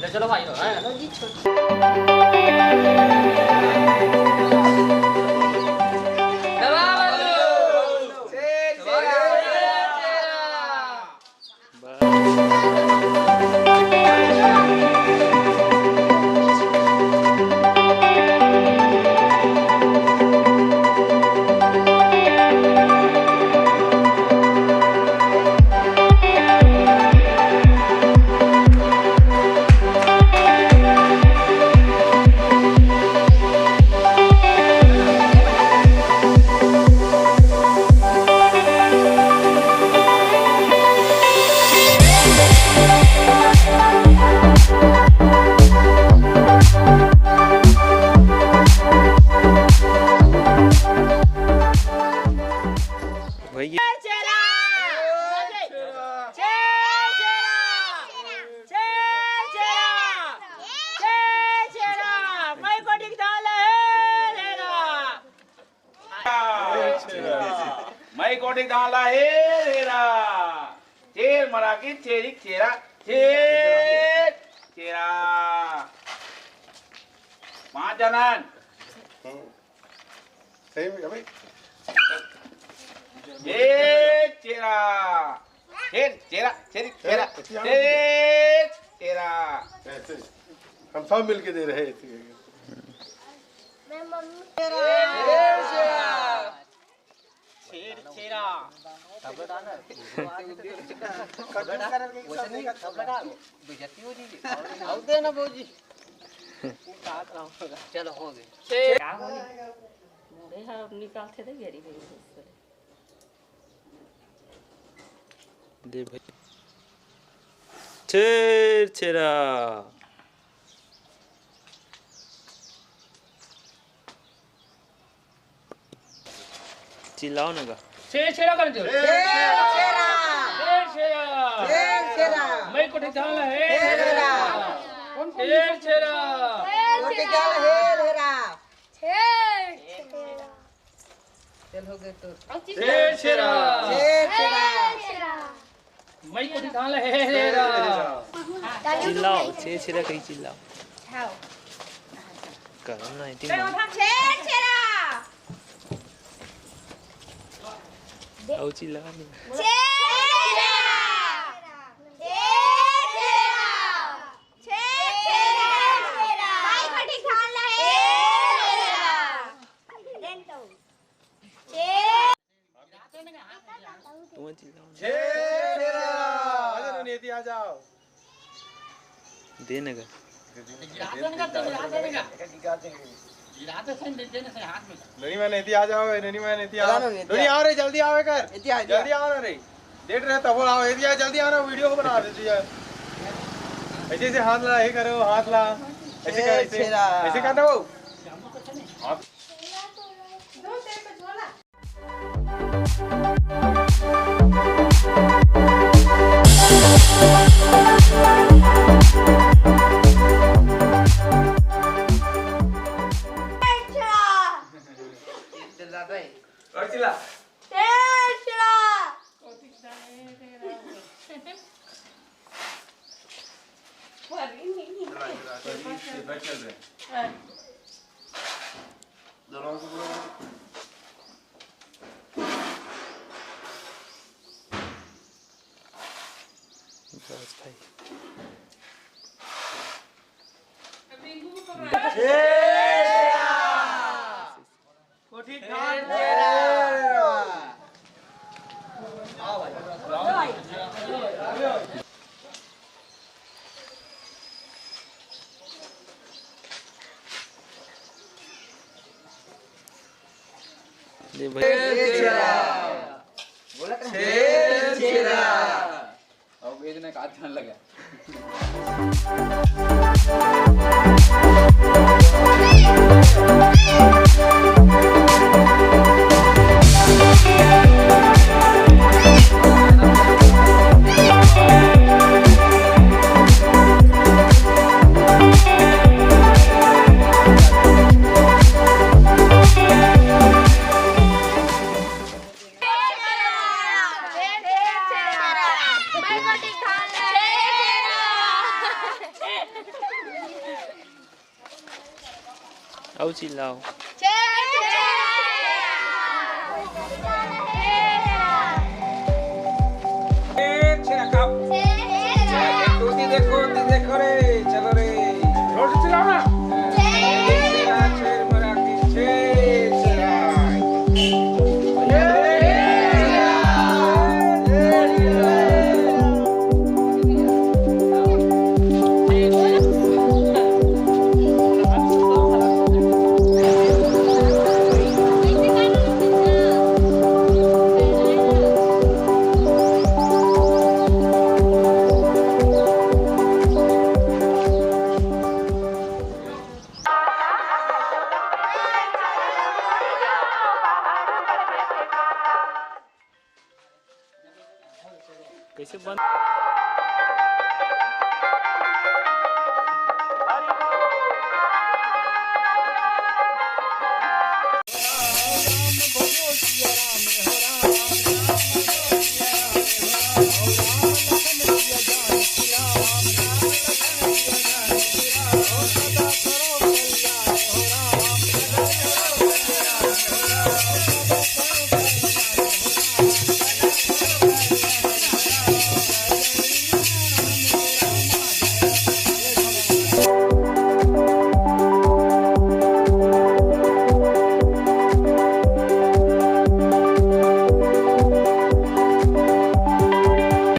ले चलो भाई है चलो जी मैं कोटिक डाला हे रेरा चेर मराठी चेरी चेरा चेर चेरा 5 जणांन सही में भाई चेर चेरा चेर चेरा चेरी चेरा चेर चेरा ऐसे हम सब मिलके दे रहे हैं मैं मम्मी छेर छेरा देना बोजी चलो हो गए निकालते थे घेरी दे भाई छेर छेरा चिल्लाओ ना गा छेर छेरा कर दो छेर छेरा मैं कोटिक डाला है छेर छेरा छेर छेरा मैं कोटिक डाला है चिल्लाओ छेर छेरा कहीं चिल्लाओ करो ना इतनी आओ चिल्ला नहीं तुम चिल्लाओ नीति आ जाओ दे ना गा ननी मैं नीति आ जाओ ननी मैं नीति आओ ननी आओ रे जल्दी आओ कर जल्दी आओ ना रे देख रहे तब आओ नीति आ जल्दी आओ ना वीडियो को बना देती है ऐसे ऐसे हाथ ला ये करो हाथ ला ऐसे कर ऐसे करना वो आप और चिल्ला चल रहे बस भाई कोटिक दे भाई अब भेजने का हाथ लगा आओ चिल्लाओ देखो रे चलो रे जोर से चिल्लाओ ना कैसे बंद